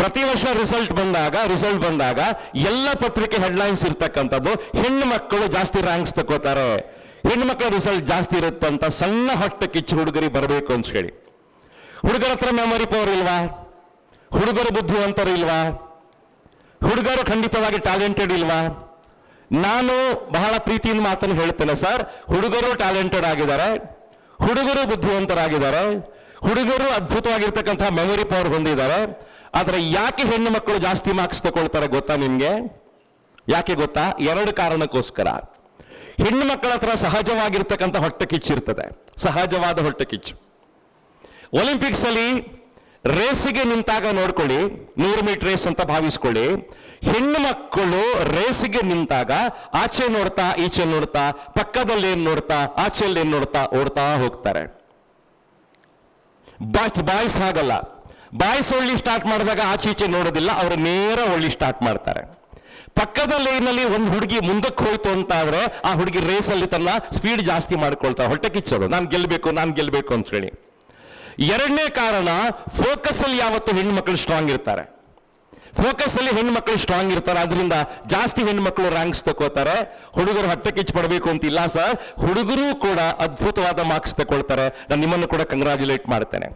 ಪ್ರತಿ ವರ್ಷ ರಿಸಲ್ಟ್ ಬಂದಾಗ ಎಲ್ಲ ಪತ್ರಿಕೆ ಹೆಡ್ಲೈನ್ಸ್ ಇರ್ತಕ್ಕಂಥದ್ದು ಹೆಣ್ಣು ಮಕ್ಕಳು ಜಾಸ್ತಿ ರ್ಯಾಂಕ್ಸ್ ತಗೋತಾರೆ, ಹೆಣ್ಣು ಮಕ್ಕಳ ರಿಸಲ್ಟ್ ಜಾಸ್ತಿ ಇರುತ್ತಂತ ಸಣ್ಣ ಹೊಟ್ಟೆ ಕಿಚ್ಚು ಹುಡುಗರಿಗೆ ಬರಬೇಕು ಅಂತ ಹೇಳಿ. ಹುಡುಗರ ಹತ್ರ ಮೆಮೊರಿ ಪವರ್ ಇಲ್ವಾ? ಹುಡುಗರು ಬುದ್ಧಿವಂತರು ಇಲ್ವಾ? ಹುಡುಗರು ಖಂಡಿತವಾಗಿ ಟ್ಯಾಲೆಂಟೆಡ್ ಇಲ್ವಾ? ನಾನು ಬಹಳ ಪ್ರೀತಿಯಿಂದ ಮಾತನ್ನು ಹೇಳ್ತೇನೆ ಸರ್, ಹುಡುಗರು ಟ್ಯಾಲೆಂಟೆಡ್ ಆಗಿದ್ದಾರೆ, ಹುಡುಗರು ಬುದ್ಧಿವಂತರಾಗಿದ್ದಾರೆ, ಹುಡುಗರು ಅದ್ಭುತವಾಗಿರ್ತಕ್ಕಂಥ ಮೆಮೊರಿ ಪವರ್ ಹೊಂದಿದ್ದಾರೆ. ಆದರೆ ಯಾಕೆ ಹೆಣ್ಣು ಮಕ್ಕಳು ಜಾಸ್ತಿ ಮಾರ್ಕ್ಸ್ ತಗೊಳ್ತಾರೆ ಗೊತ್ತಾ ನಿಮ್ಗೆ? ಯಾಕೆ ಗೊತ್ತಾ? 2 ಕಾರಣಕ್ಕೋಸ್ಕರ. ಹೆಣ್ಣು ಮಕ್ಕಳ ಹತ್ರ ಸಹಜವಾಗಿರ್ತಕ್ಕಂಥ ಹೊಟ್ಟೆ ಕಿಚ್ಚಿರ್ತದೆ, ಸಹಜವಾದ ಹೊಟ್ಟೆ ಕಿಚ್ಚು. ಒಲಿಂಪಿಕ್ಸ್ ಅಲ್ಲಿ ರೇಸಿಗೆ ನಿಂತಾಗ ನೋಡ್ಕೊಳ್ಳಿ, 100 ಮೀಟರ್ ರೇಸ್ ಅಂತ ಭಾವಿಸ್ಕೊಳ್ಳಿ, ಹೆಣ್ಣು ಮಕ್ಕಳು ರೇಸಿಗೆ ನಿಂತಾಗ ಆಚೆ ನೋಡ್ತಾ ಈಚೆ ನೋಡ್ತಾ, ಪಕ್ಕದಲ್ಲಿ ಏನ್ ನೋಡ್ತಾ ಆಚೆಯಲ್ಲಿ ಏನ್ ನೋಡ್ತಾ ಓಡ್ತಾ ಹೋಗ್ತಾರೆ. ಬಾಯ್ಸ್ ಹಾಗಲ್ಲ. ಬಾಯ್ಸ್ ಒಳ್ಳಿ ಸ್ಟಾರ್ಟ್ ಮಾಡಿದಾಗ ಆಚೆ ಈಚೆ ನೋಡೋದಿಲ್ಲ, ಅವರು ನೇರ ಒಳ್ಳಿ ಸ್ಟಾರ್ಟ್ ಮಾಡ್ತಾರೆ. ಪಕ್ಕದ ಲೈನಲ್ಲಿ ಒಂದು ಹುಡುಗಿ ಮುಂದಕ್ಕೆ ಹೋಯ್ತು ಅಂತ ಆದ್ರೆ ಆ ಹುಡುಗಿ ರೇಸಲ್ಲಿ ತನ್ನ ಸ್ಪೀಡ್ ಜಾಸ್ತಿ ಮಾಡ್ಕೊಳ್ತಾರೆ, ಹೊಟ್ಟೆ ಕಿಚ್ಚೋದು, ನಾನು ಗೆಲ್ಬೇಕು ಅಂತ ಹೇಳಿ. 2ನೇ ಕಾರಣ, ಫೋಕಸ್ ಅಲ್ಲಿ ಯಾವತ್ತು ಹೆಣ್ಣು ಮಕ್ಕಳು ಸ್ಟ್ರಾಂಗ್ ಇರ್ತಾರೆ. ಫೋಕಸ್ ಅಲ್ಲಿ ಹೆಣ್ಣು ಮಕ್ಕಳು ಸ್ಟ್ರಾಂಗ್ ಇರ್ತಾರೆ, ಅದರಿಂದ ಜಾಸ್ತಿ ಹೆಣ್ಣು ಮಕ್ಕಳು ರ್ಯಾಂಕ್ಸ್ ತಗೋತಾರೆ. ಹುಡುಗರು ಹೊಟ್ಟೆ ಕಿಚ್ಚು ಪಡಬೇಕು ಅಂತಿಲ್ಲ ಸರ್, ಹುಡುಗರು ಕೂಡ ಅದ್ಭುತವಾದ ಮಾರ್ಕ್ಸ್ ತಗೊಳ್ತಾರೆ. ನಾನು ನಿಮ್ಮನ್ನು ಕೂಡ ಕಂಗ್ರಾಚುಲೇಟ್ ಮಾಡ್ತೇನೆ.